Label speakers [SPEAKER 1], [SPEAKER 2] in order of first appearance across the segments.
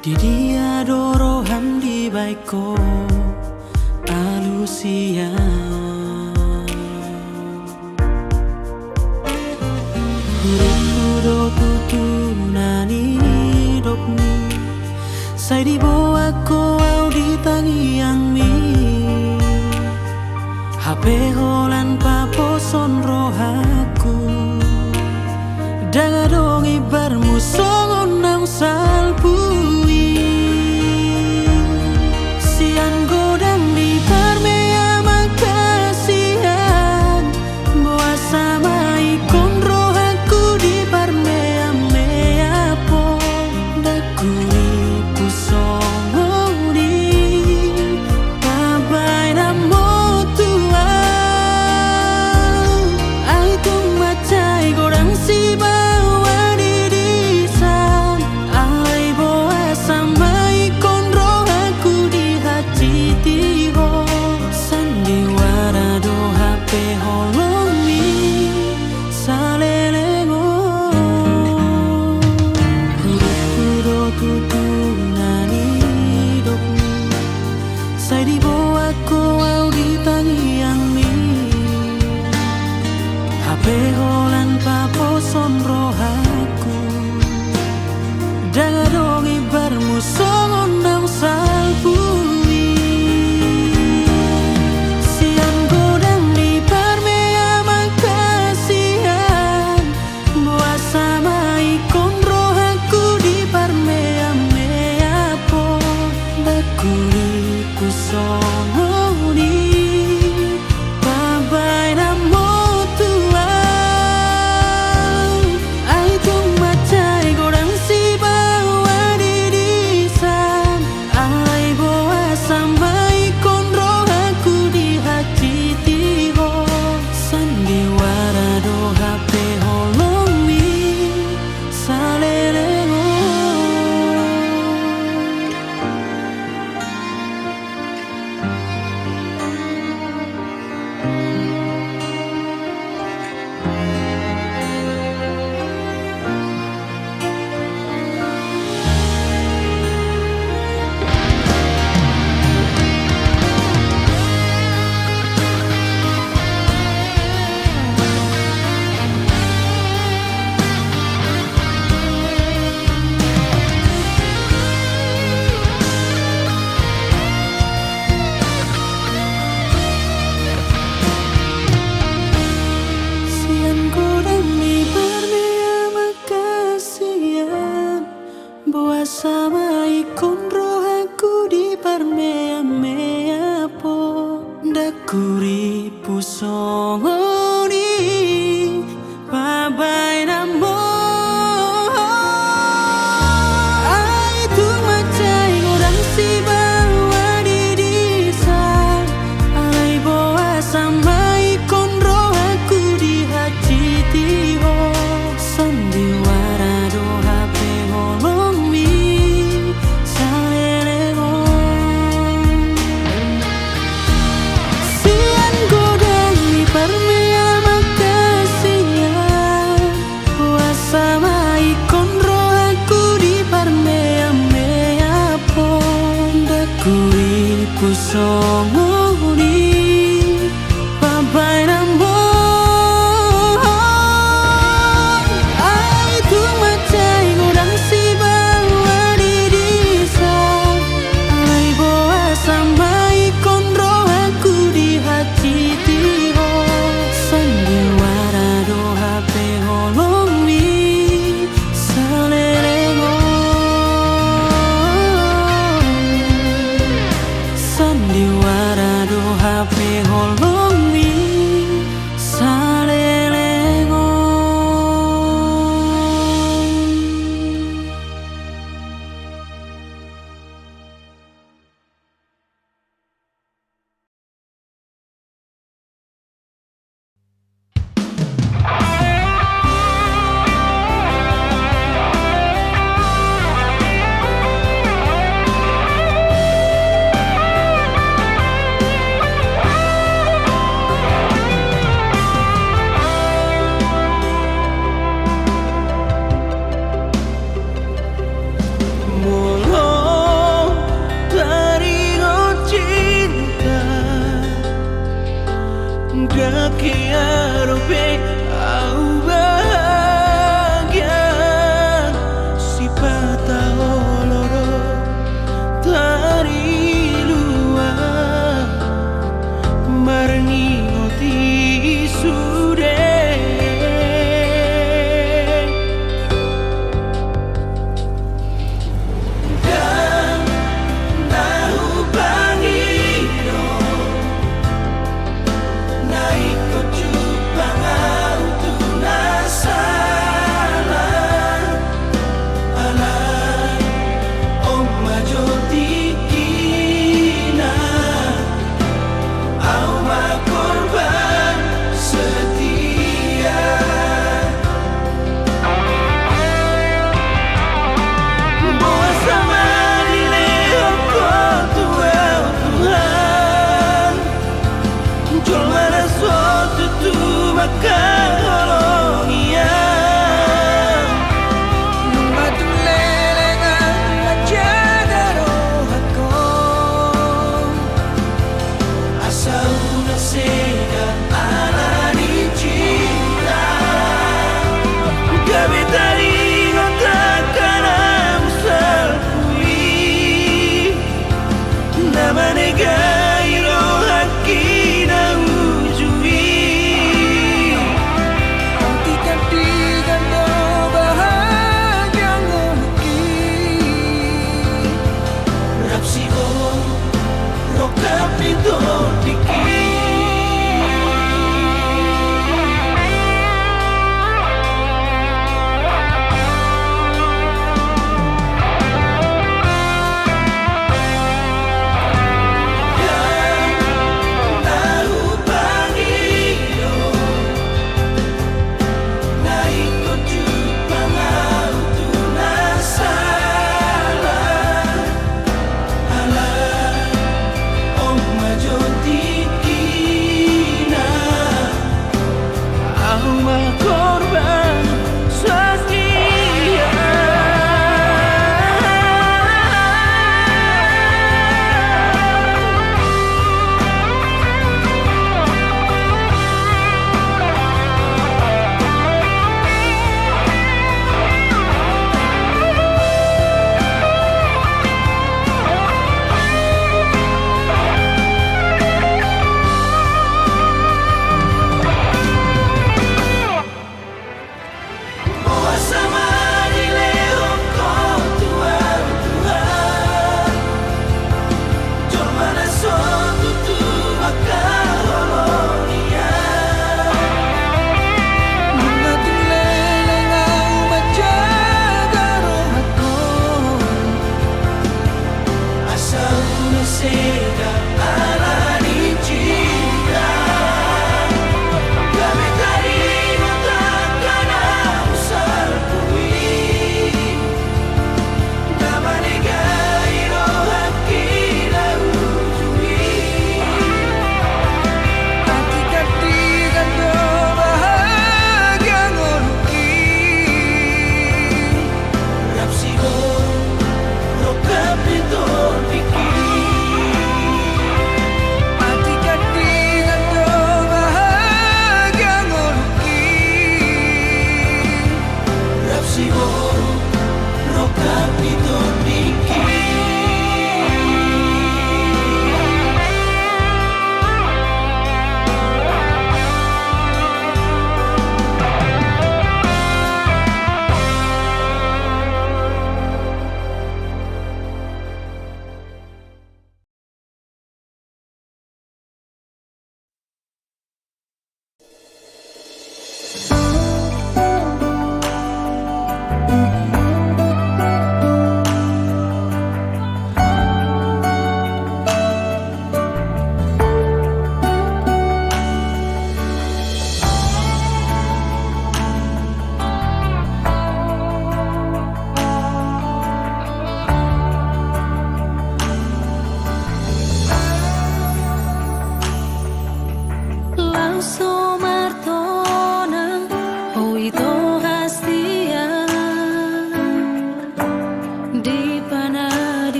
[SPEAKER 1] Di dia dorohan di baiko alusia Huruf tutu nani dopni Sai di boa ko au di tangi yang mi HP holan papo son rohaku Daga dong ibarmu songon nang salpui Sian godang di parmea makasihan Boa sama ikon rohaku di parmea mea po Dakui pusongo di pabai namo tua Ai tung macai godang si Sai di boa ko au di tangi yang mi HP holan papo son rohaku Daga dong ibarmu songon nang salpui Sian godang di parmea makasihan Boa sama ikon rohaku di parmea mea po Dakuri songo di pabai namo tua Ai tung macai godang si bawa di disan Ai boa sama ikon rohaku di hati tiho Sandiwara do HP holong mi salelego Boa sama ikon rohaku di parmea mea po Dakuri pusongo di pabai namo Ai tu macai godang si bawa di disan Ai boa sama ikon rohaku di hati tiho Sandiwara do HP holong songo di pabai namo Ai tu macai godang si bawa di disan Ai boa sama ikon rohaku di hati tiho Sandiwara do HP holong mi salelego Sandiwara siguro ro capito niki.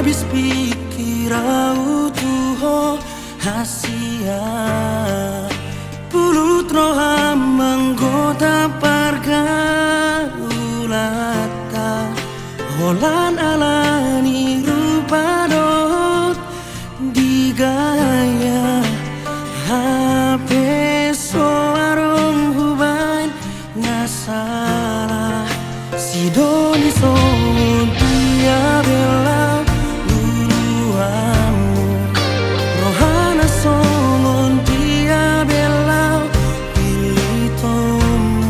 [SPEAKER 1] habis pikir au tuho hasia pulut roha menggota pargaulata holan alani rupa dot digaya HP soarong huban ngasala si doni songon dia bela luluamu rohana songon dia bela pilih tomu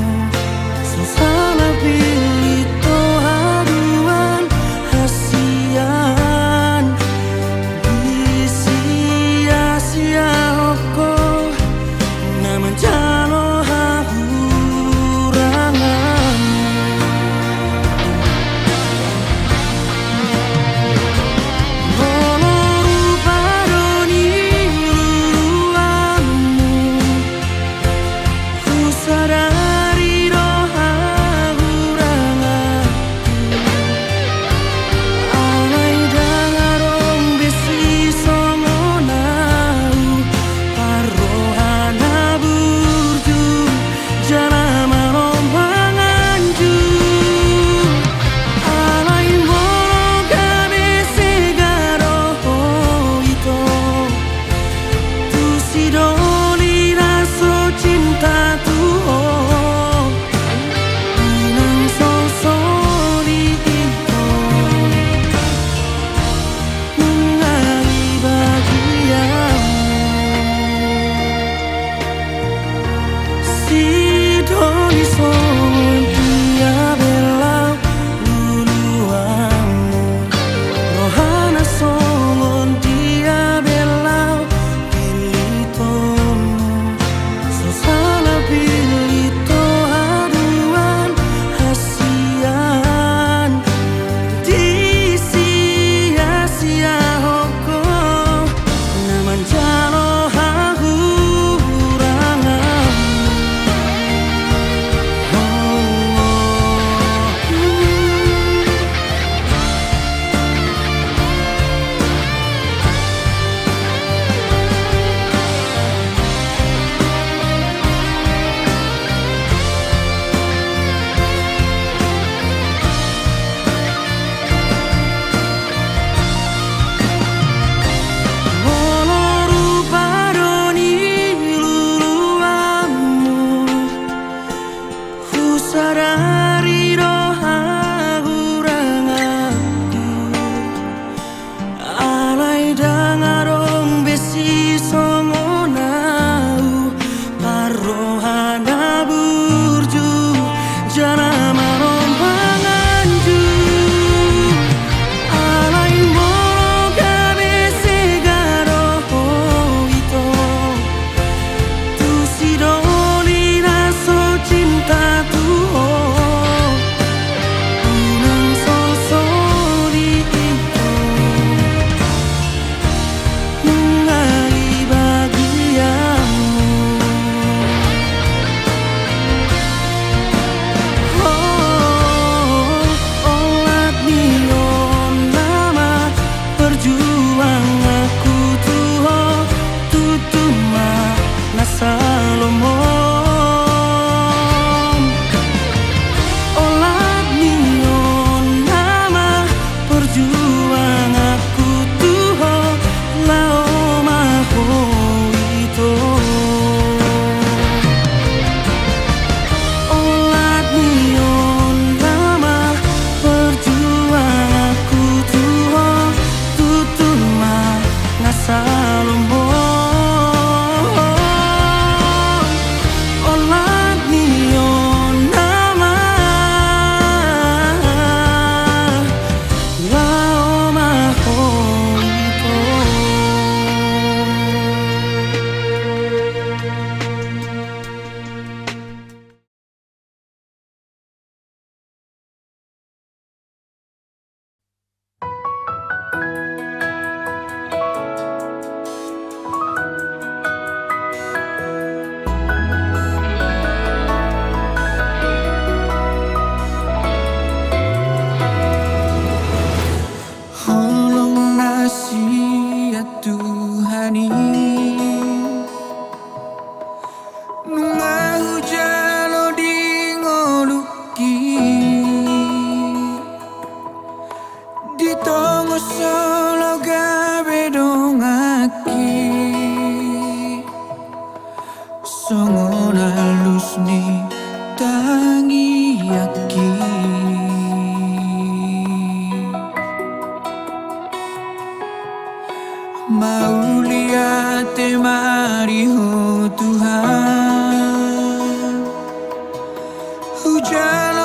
[SPEAKER 1] hujan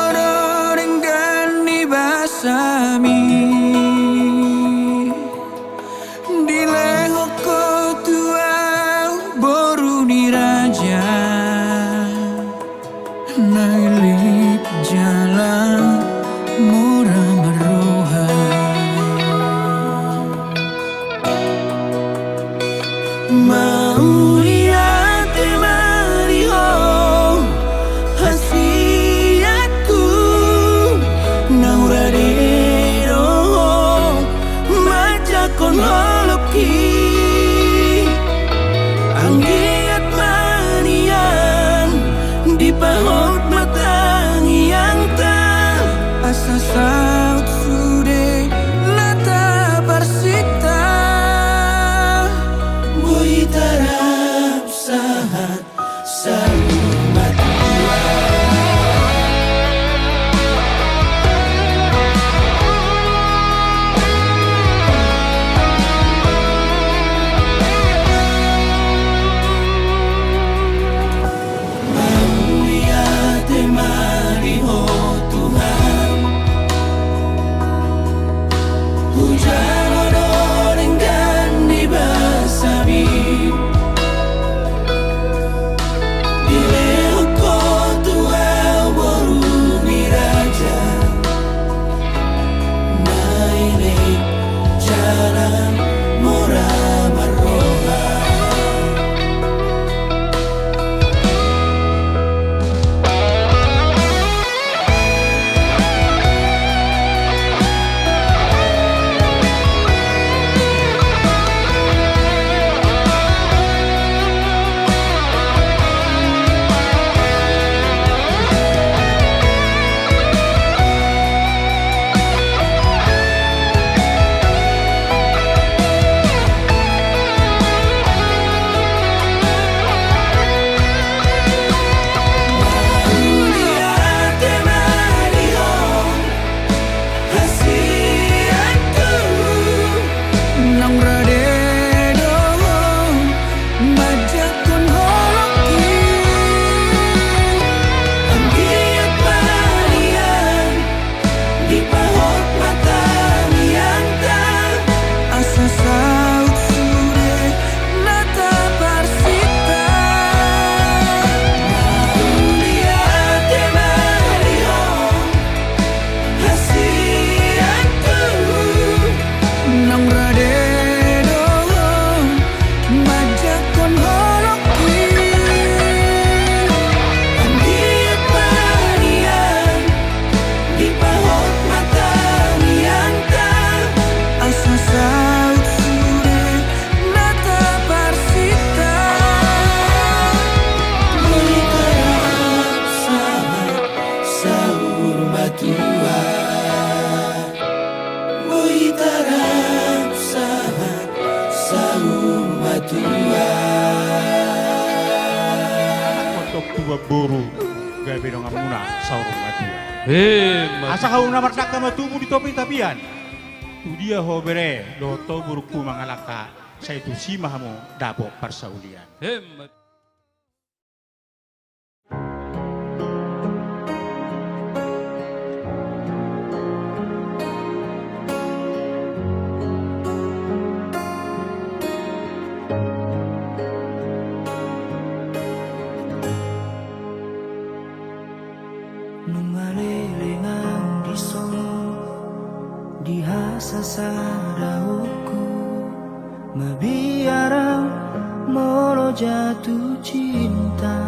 [SPEAKER 1] dengan dibasami di lehoko tua boru diraja nailik jalan murah meroha mau lihat temariho hasiatku nauradero majakon holoki anggiat manian di paut matang yang tak asa saut sude nata parsita bui tarap sahat salumat hujan dengan dibasami di lehoko tua boru diraja nailik jalan murah meroha
[SPEAKER 2] tua boru gawe dong amuna saurung matua.
[SPEAKER 3] Asa kau namar dak matumu di topi tapian. Tu dia hobere do to buruku mangalaka. Saya tu si mahamu dabo parsaulian.
[SPEAKER 1] Nungalelengang disolo dihasa sadauku mabiarang molo jatuh cinta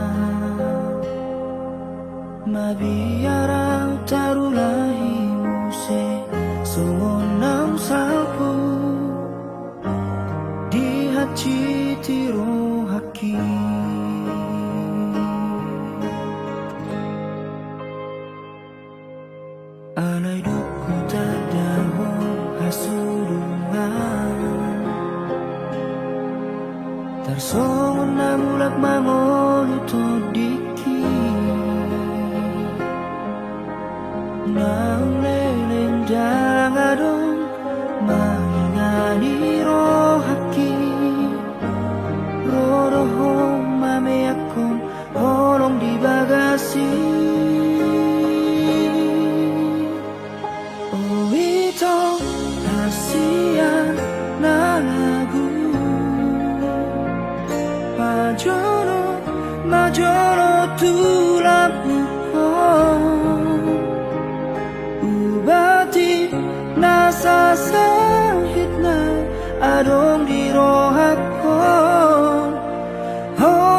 [SPEAKER 1] mabiarang tarulahi muse sumonam salpu dihaci tiro haki alai duku tadaho hasurungan tarsongon namulak mangolu todiki naung leleng jalang adong mangingani rohaki rodoho mame akon holong di bagasi tulamu ubati nasa sahit na adong di rohat ko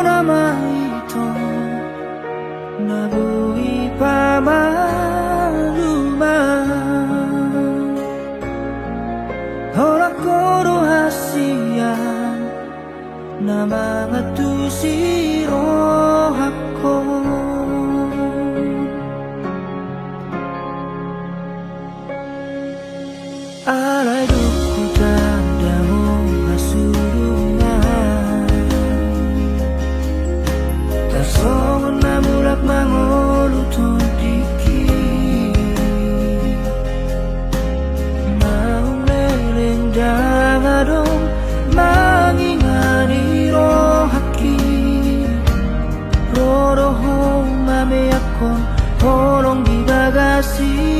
[SPEAKER 1] nama itu nabui pamalumang Horak ko rohasian na mga tusiro ako alay duko tanda mo hasurungan kasongon na mulak mangolutong dikit maong lelendang adong mangingani rohaki rodoho mame ako holong di bagasi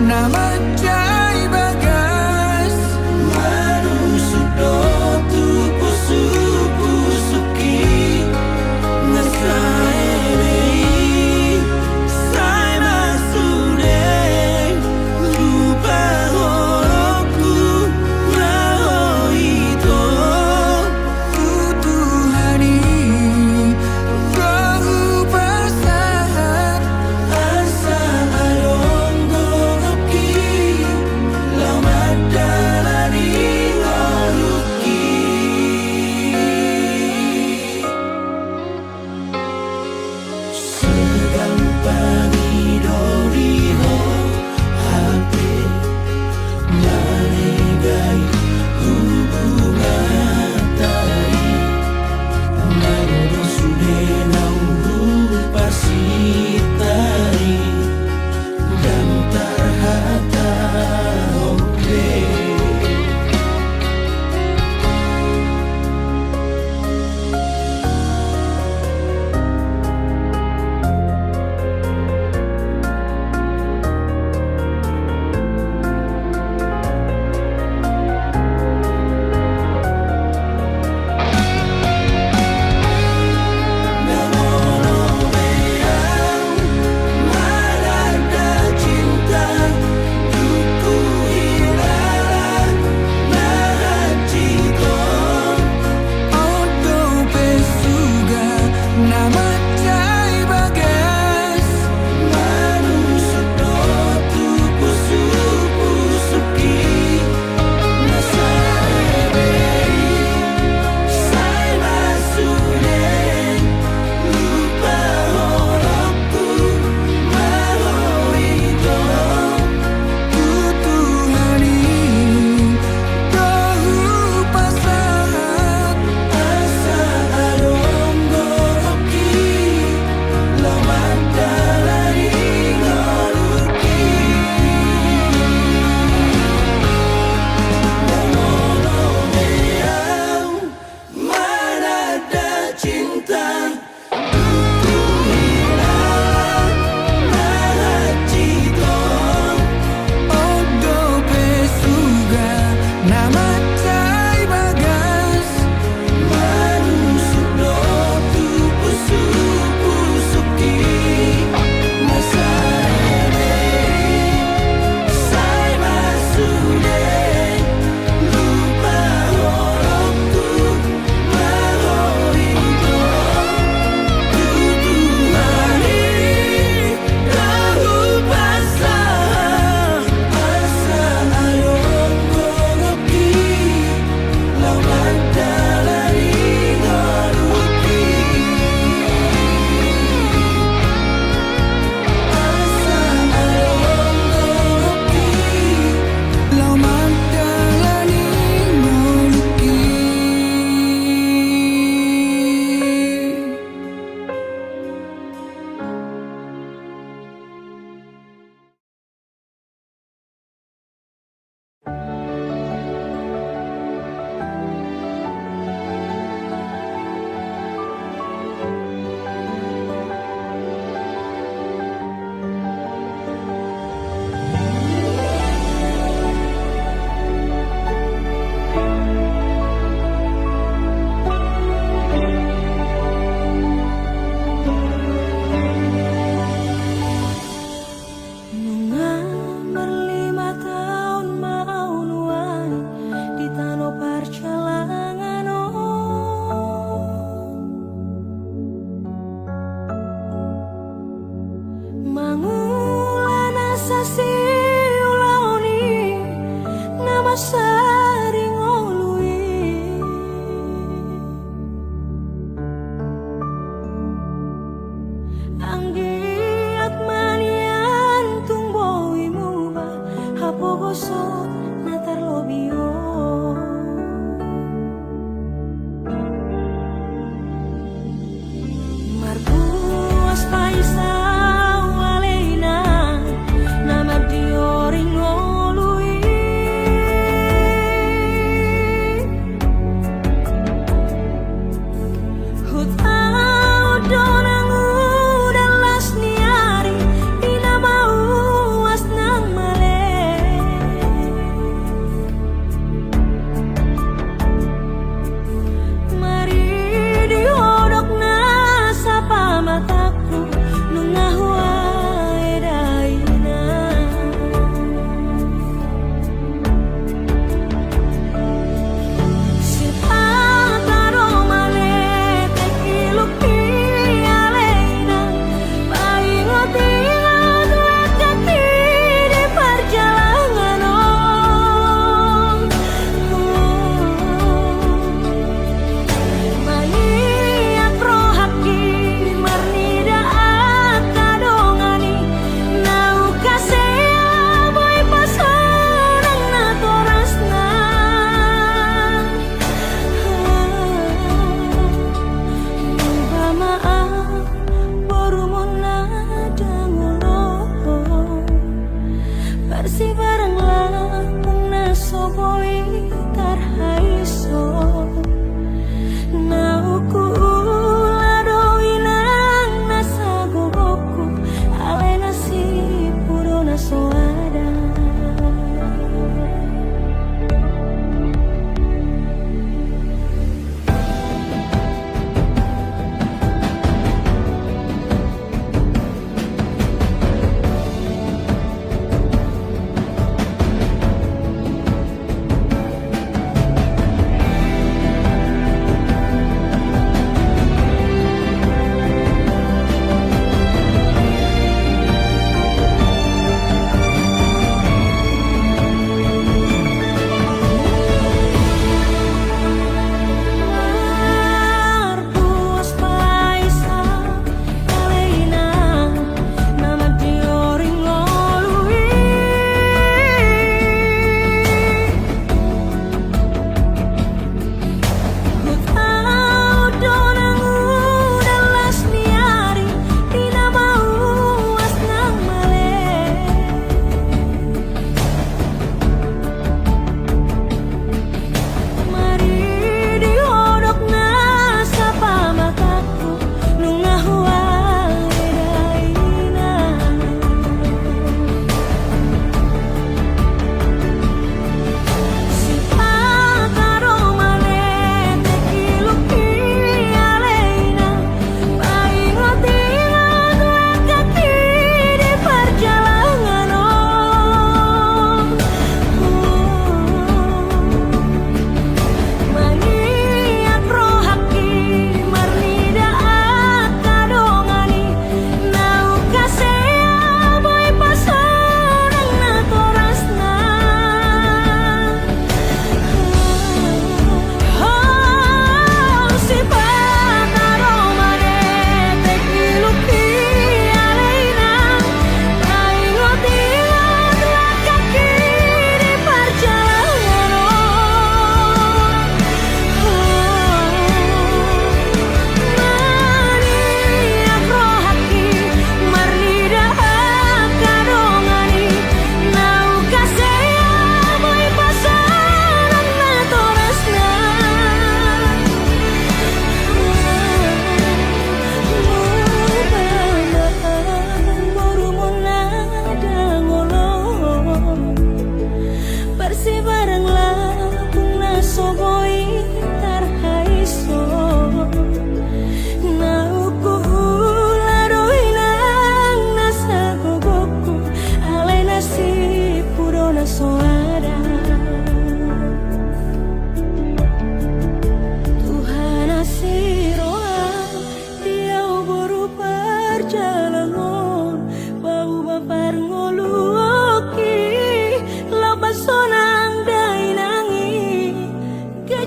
[SPEAKER 1] Nama jai bagas Manu sudo tu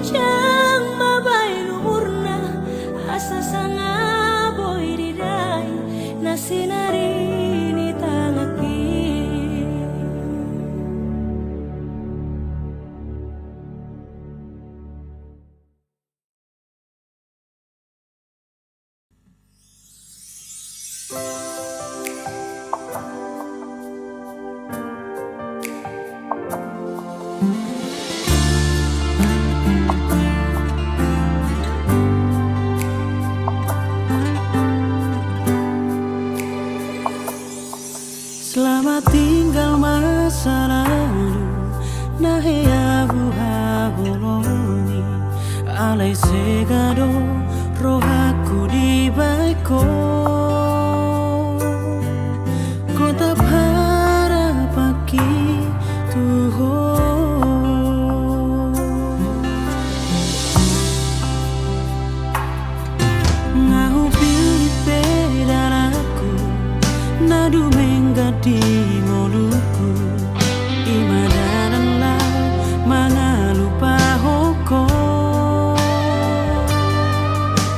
[SPEAKER 4] Jang babai luhurna asa sanga boy dirai nasinari ni tangaki.
[SPEAKER 1] Selamat tinggal masa lalu, nahe abu haholoni, alai segado rohaku di baiko. Kota para paki tuho, ngahu pilih pedalaku, nadu menggadi moluku, imadanan lau mangalupa hoko.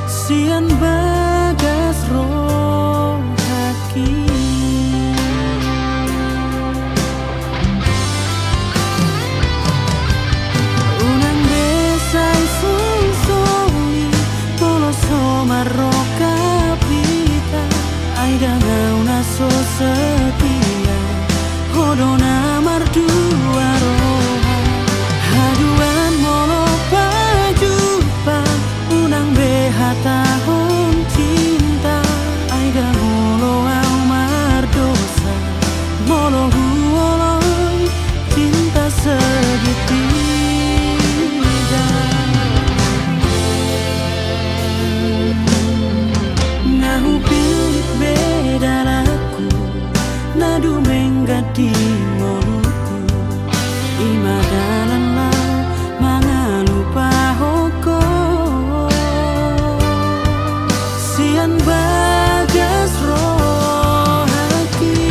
[SPEAKER 1] Sian bagas roh haki, unang besai susoni toloso marroka pita, aida ngauna so setia hodona mardua roha haduan molo pajupa unang beha tahun cinta aida molo au mardosa molo huoloi cinta segitiga. Ngahu pilih bedalaku, nadu menggadi moluku, imadalan lau mangalupa hoko. Sian bagas roh haki,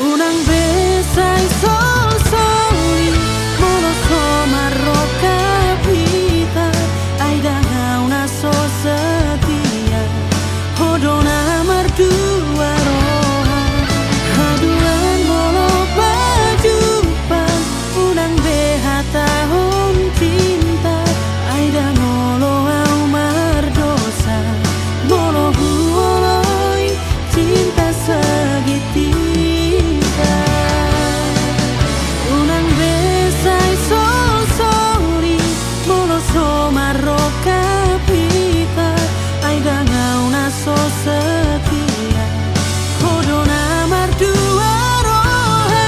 [SPEAKER 1] unang besai sol soli molo so marroka pita aida ngauna so setia hodona mardua roha haduan molo pajupan unang beha tahun cinta aida molo au mardosa molo huoloi cinta segitiga. Unang besai sol soli molo so marroka pita aida ngauna so setia hodona mardua roha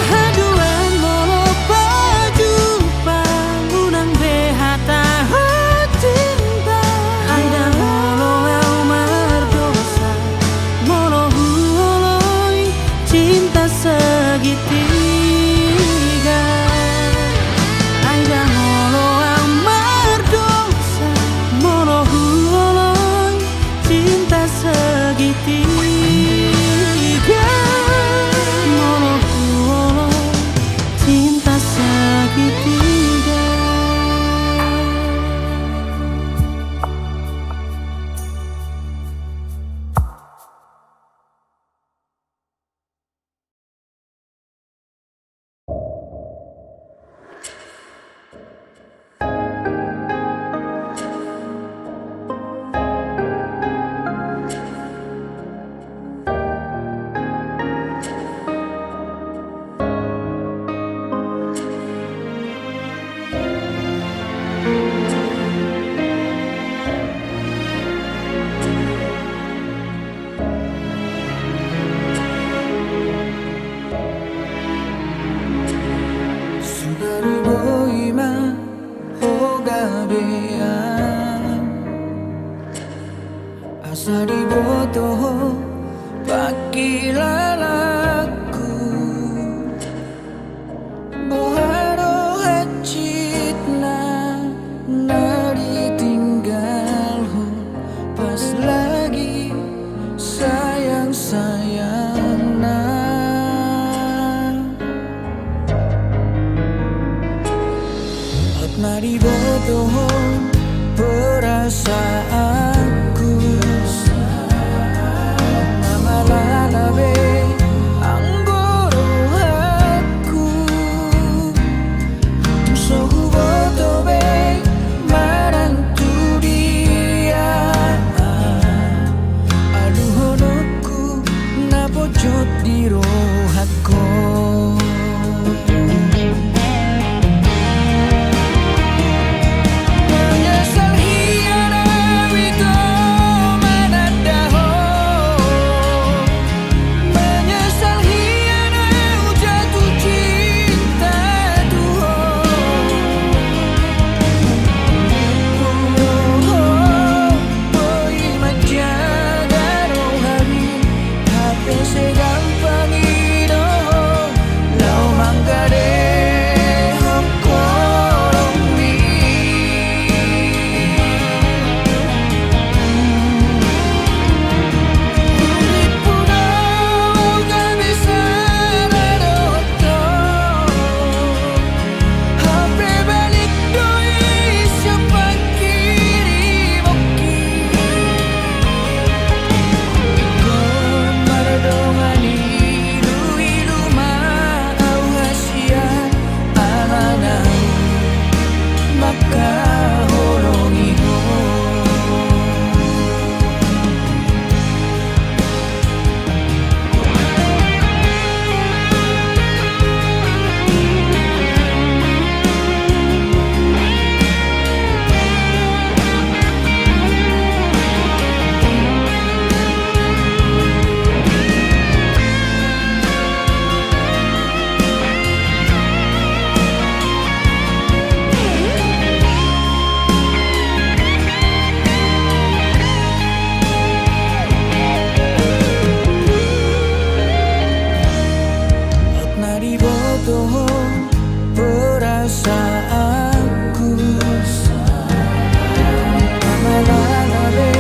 [SPEAKER 1] haduan molo pajupan unang beha tahun cinta aida molo au mardosa molo huoloi cinta segitiga. Aida molo au mardosa molo huoloi cinta segitiga, molo huoloi cinta segitiga.
[SPEAKER 5] boto pakilalaku boharo hecit na ditinggal ho pas lagi sayang-sayang na at mariboto perasaanku na malalabe ang bodohanku so huboto be marantu dia aduhonokku na pojot di rohatku perasaanku malalabe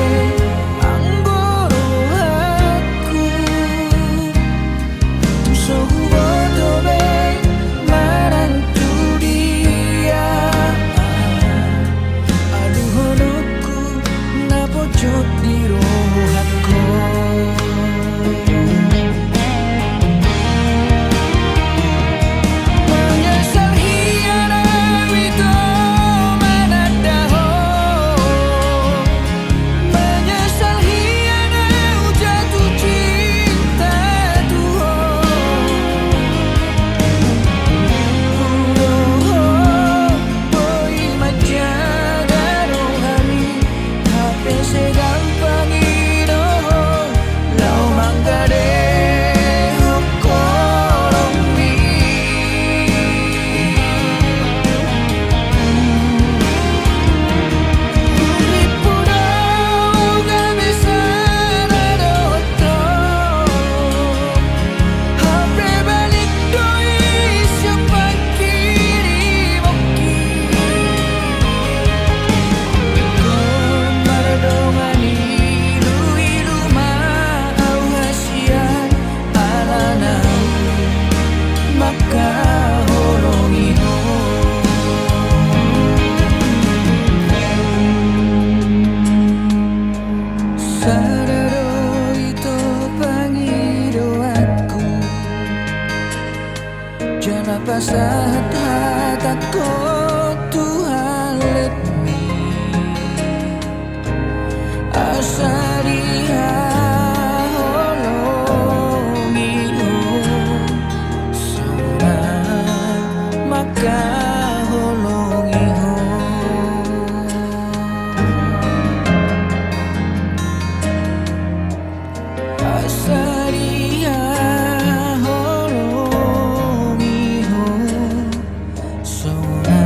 [SPEAKER 5] ang bodohanku so huboto be marantu dia aduhonokku na pojot di rohatku Sararo ito pangidoatku Jangan pasahat ako Tuhan let me Asariha holongilo Sona maka holongiho Asariha holongiho Sona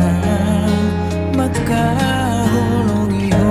[SPEAKER 5] maka holongiho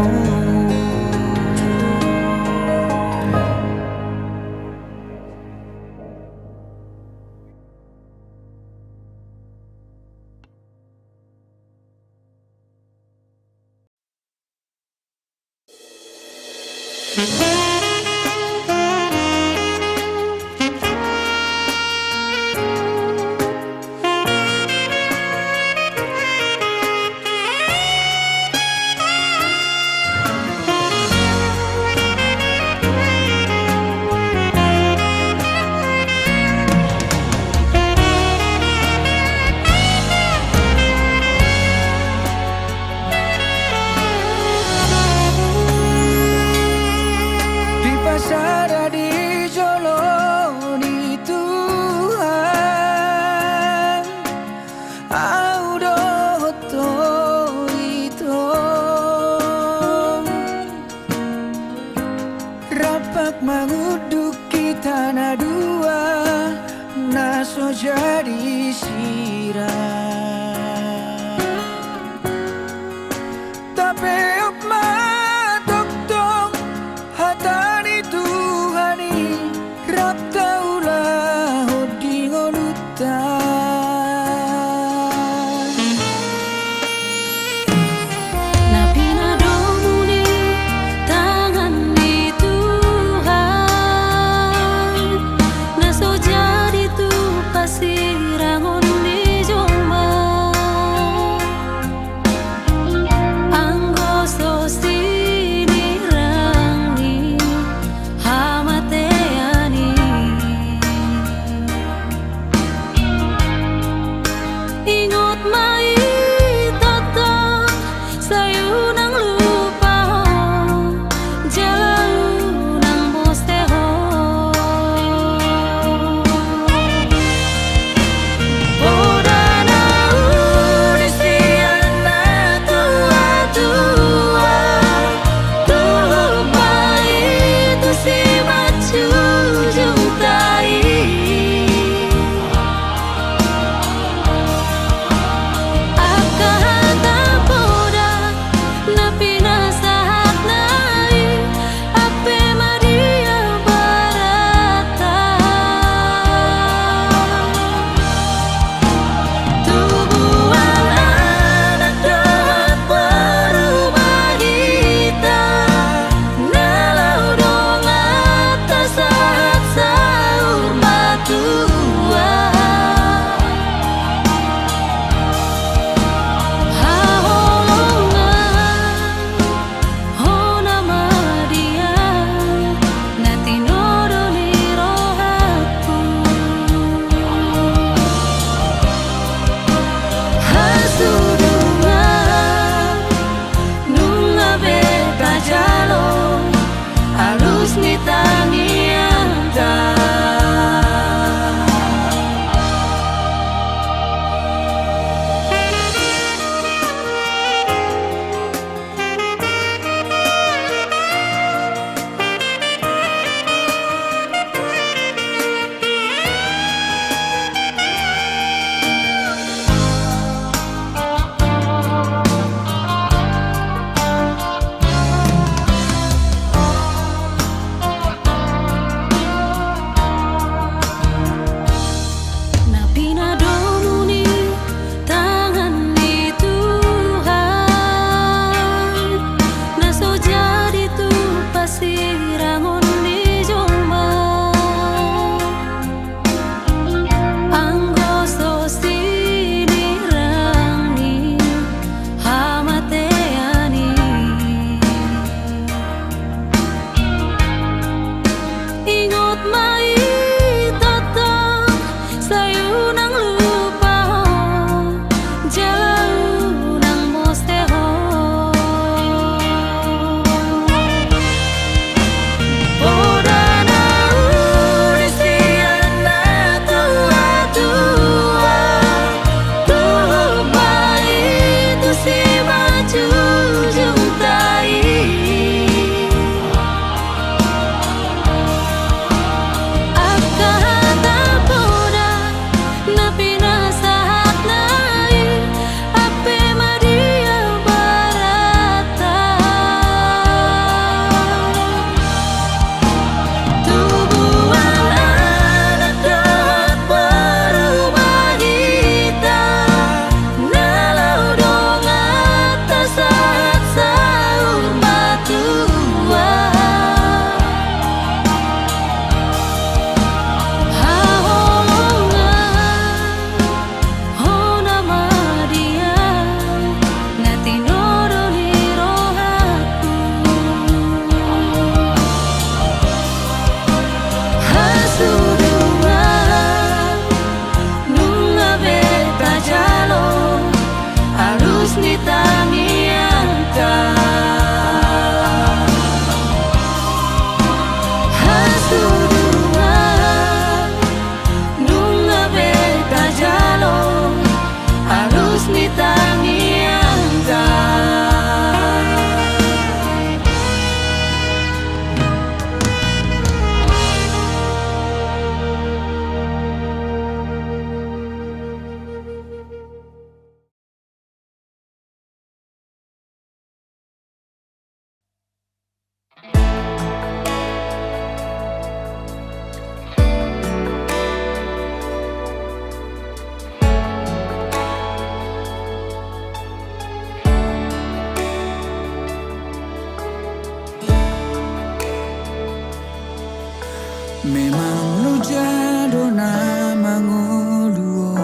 [SPEAKER 5] Memang lu jadona mangoduo,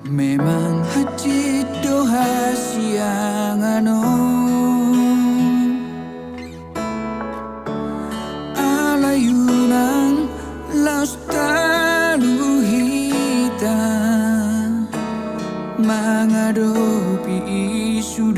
[SPEAKER 5] memang hati doha siang ano. Alayunang laos taluhita menghadapi isu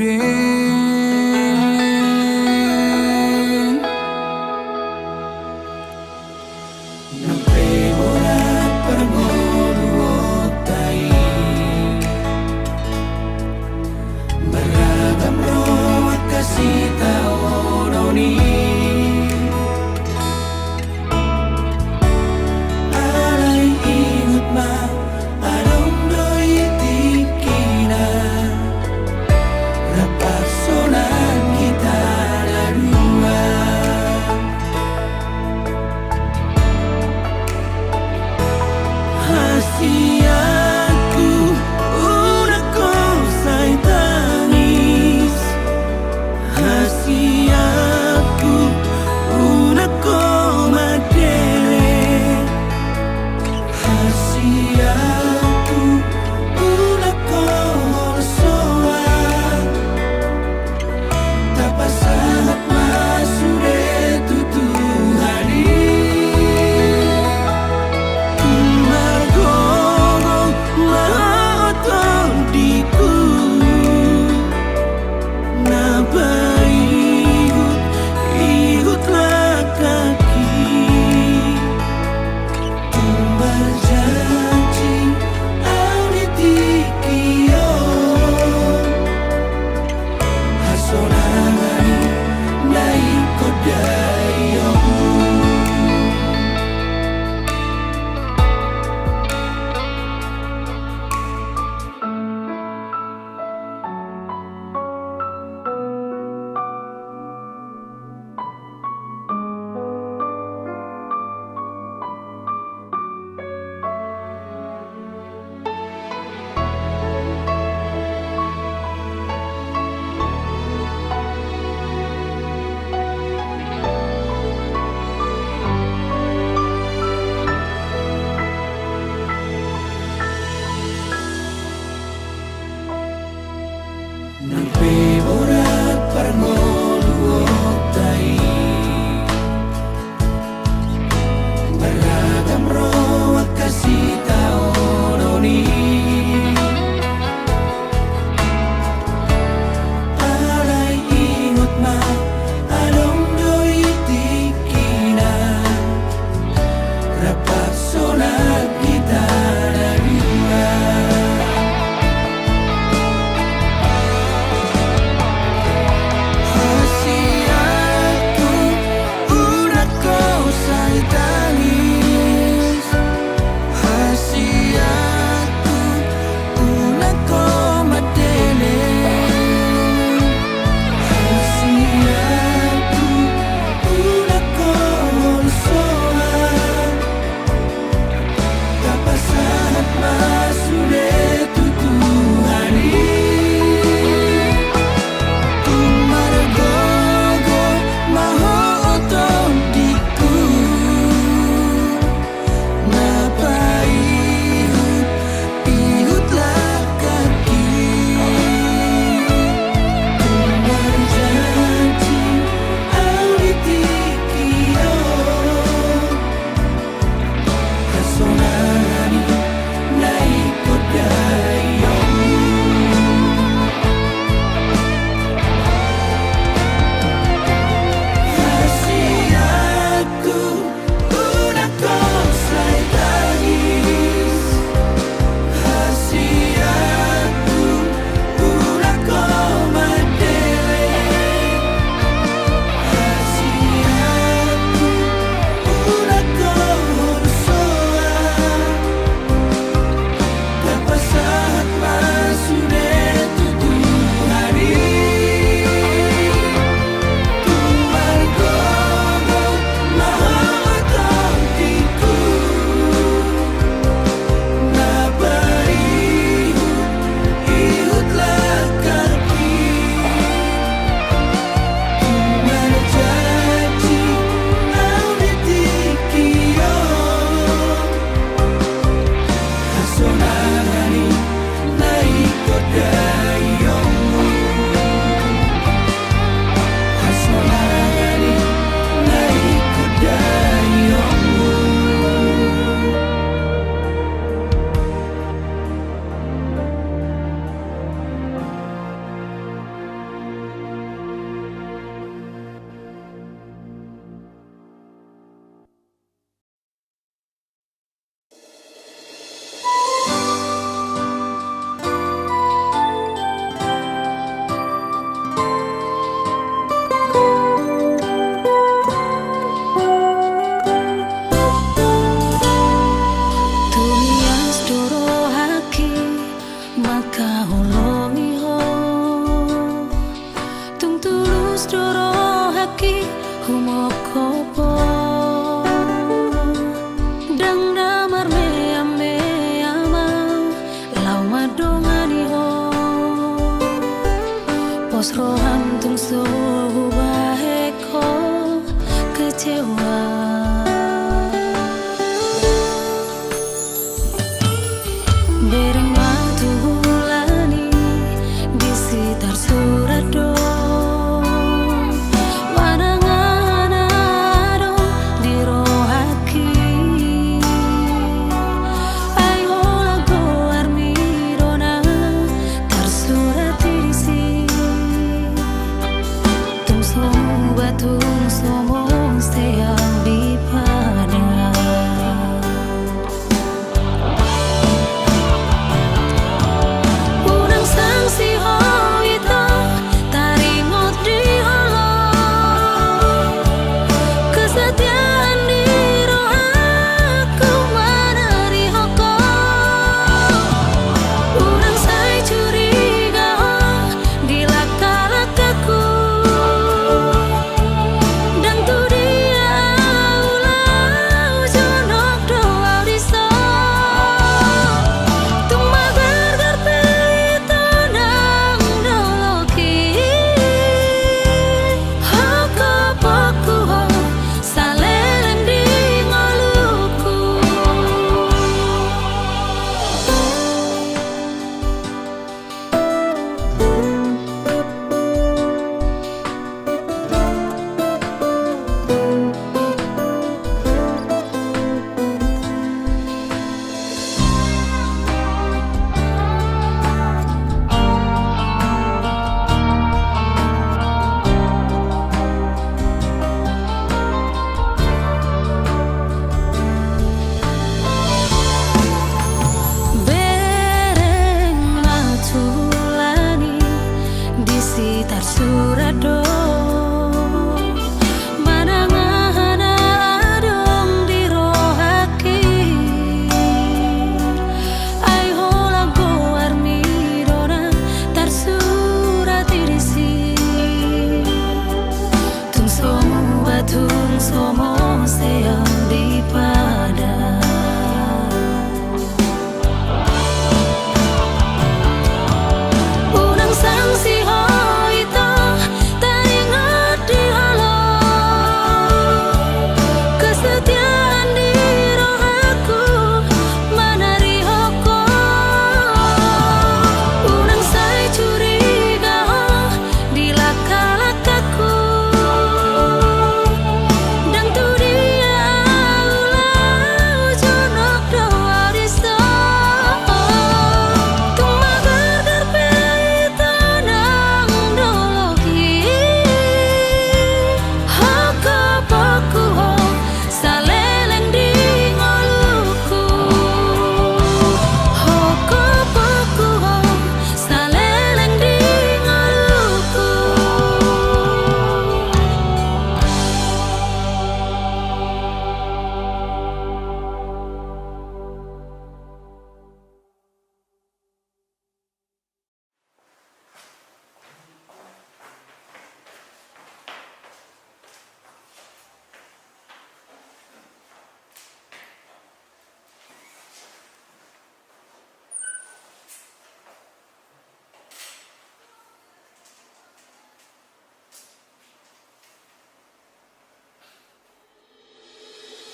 [SPEAKER 4] Tos roham tung so baheko kecewa. Bereng batu hulani di sekitar Surado.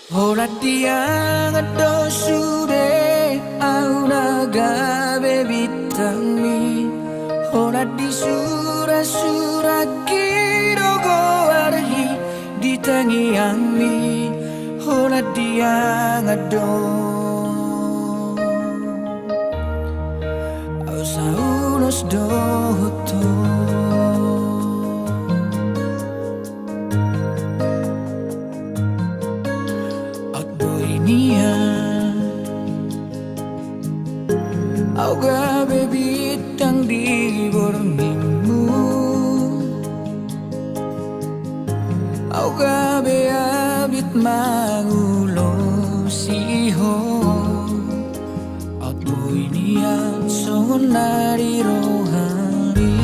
[SPEAKER 5] Ora dia ngadosure auna gabe bitami. Ora di sura kiro goarhi di tangi ami. Ora dia ngado Ausa unos doto Au gabe bitang di borningmu. Au gabe abit mangulo siho. At boy niya sonari rohari.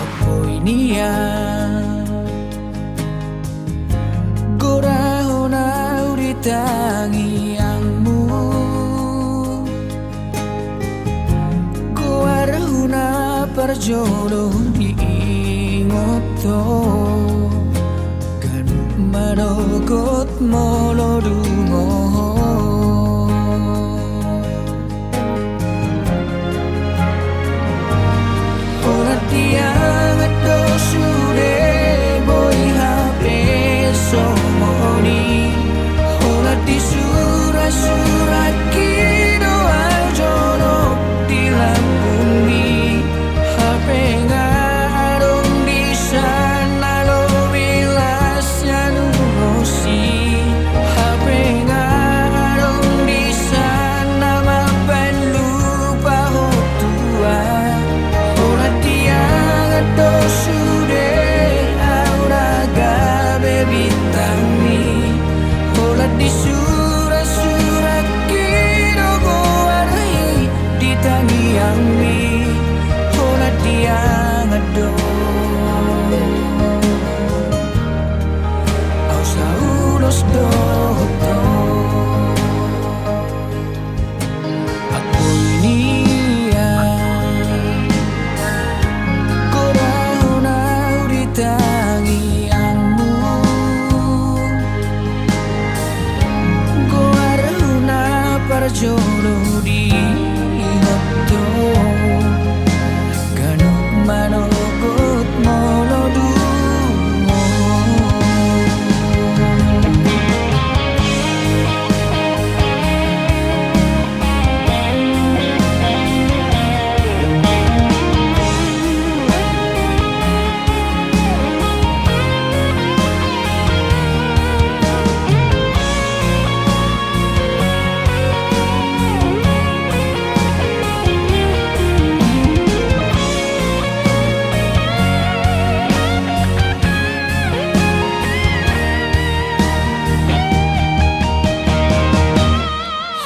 [SPEAKER 5] At boy niya tangi angmu parjodoh diingoto kan manogot molodungo ora tiang ado sude boy habe somoni ora di surat-surat kino aljono di lambumi habe ngarong di sana lo bilasnya nurosi habe ngarong di sana mapan lupa hotua ora tiang ado sude aura gabe bitami ora di surat-surat kino goarai di tangiangmi ora tiang ado au saulos doto aku ini ya korona di tangiangmu goaruna parjodoh di hoto ganok manogot molodungo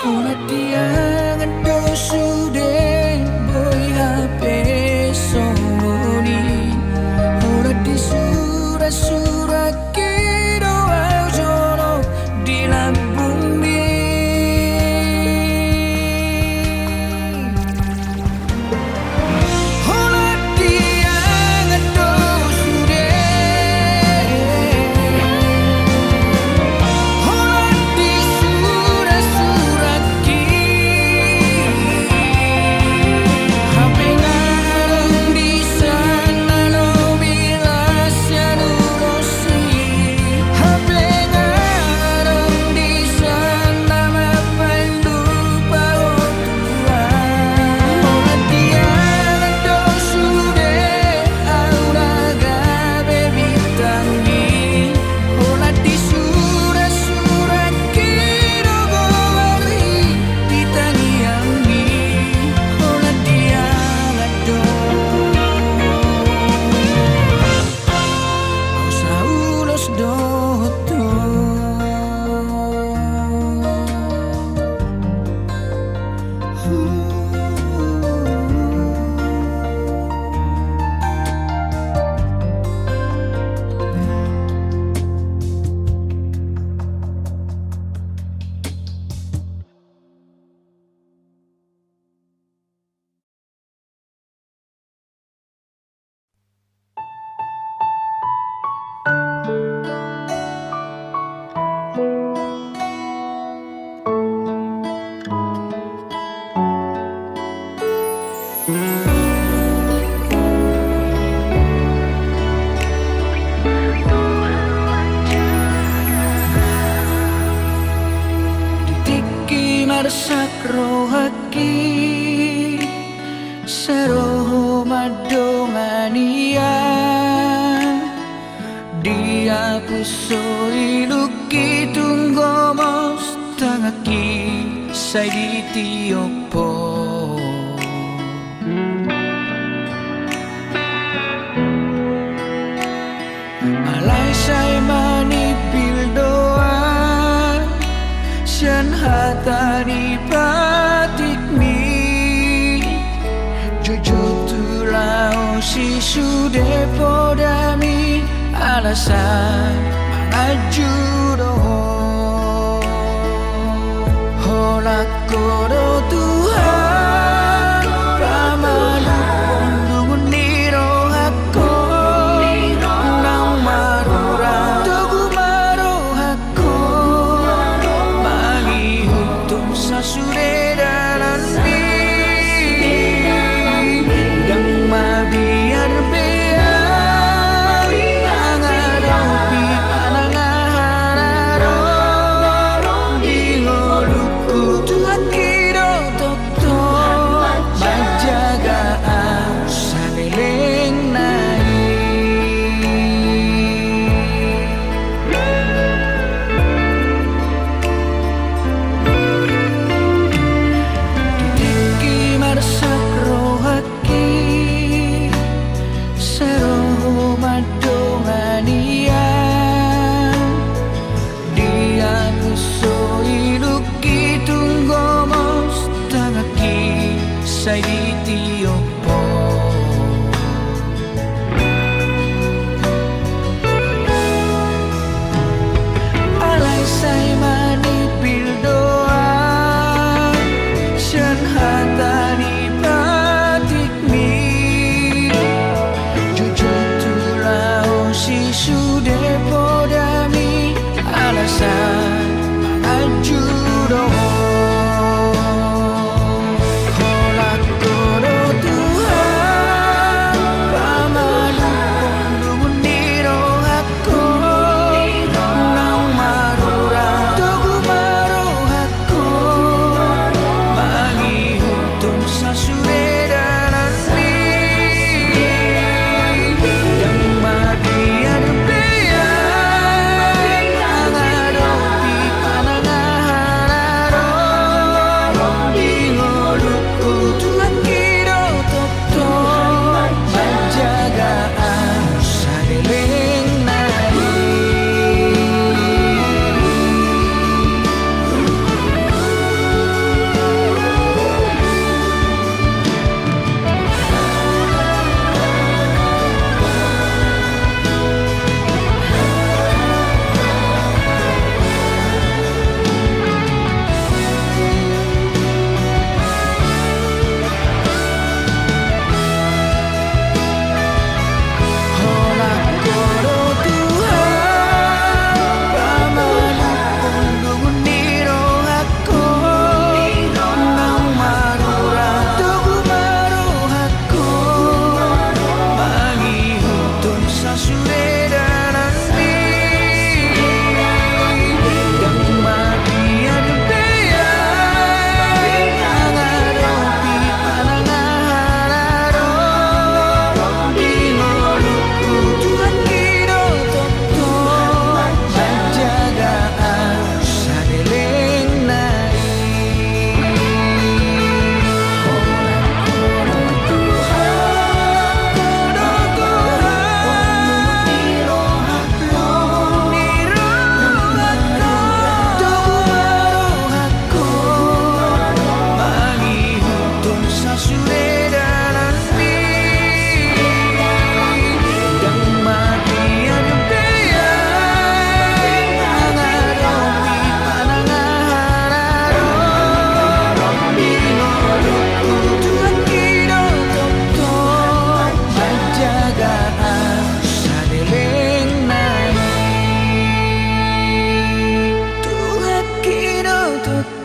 [SPEAKER 5] ora tiang ado sude boy habe somoni ora di surat-surat kino aljono di lambumi ora tiang ado sude ora di surat-surat habe ngarong di sana lo bilasnya nurosi habe ngarong di sana mapan lupa hotua ora tiang ado sude aura gabe bitangi ora di surat-surat kino goari di tangiangmi ora tiang ado au saulos doto Tiki marsak rohaki seroho madongania dia pusoi luki tunggomos tangaki sai di tiopo alai sai manipil doa sian hatani batikmi jojo tulao si sude podami alasan mengajuro holak kodo Tuhan pamanung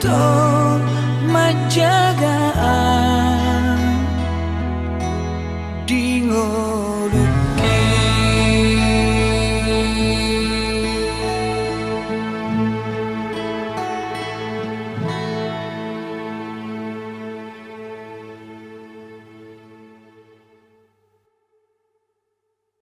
[SPEAKER 5] to maja